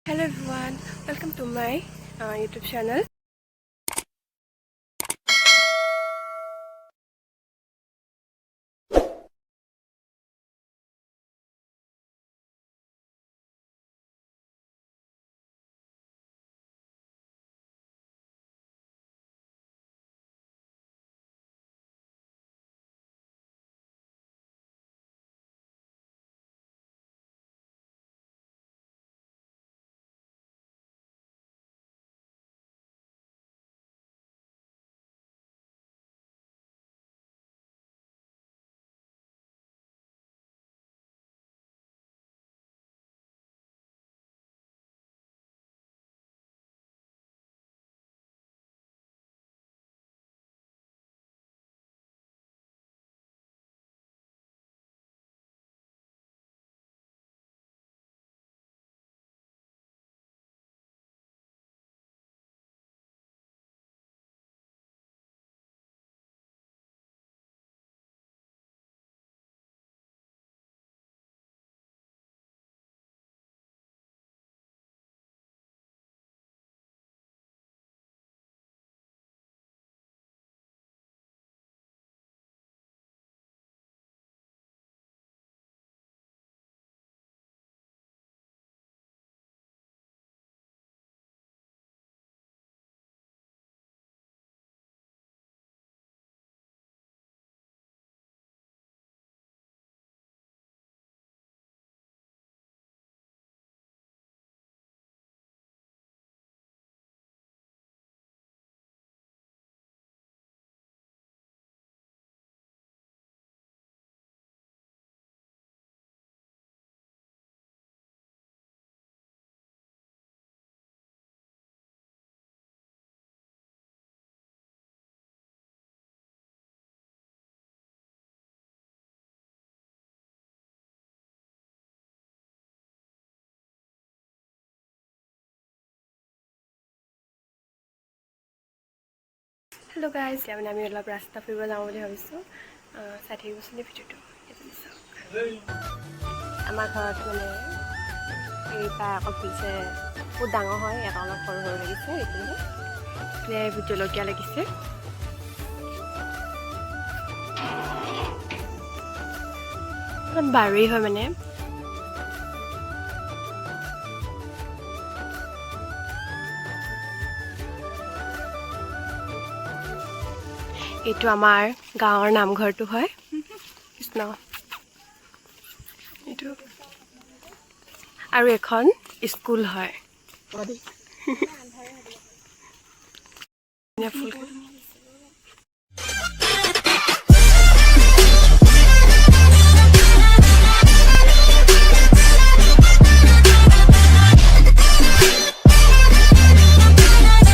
Hello everyone, welcome to my YouTube channel. Hello guys, আমি অলপ ৰাস্তা ফুৰিব যাওঁ বুলি ভাবিছোঁ। চাই থাকিবচোন ভিডিঅ'টো। আমাৰ ঘৰত মানে এইটা আকৌ ফুলিছে, বহুত ডাঙৰ হয়, এটা অলপ সৰু সৰু লাগিছে। এইটো জলকীয়া লাগিছে। বাৰী হয় মানে। এইটো আমাৰ গাঁৱৰ নামঘৰটো হয়। কৃষ্ণ এইটো আৰু এখন স্কুল হয়। ফুল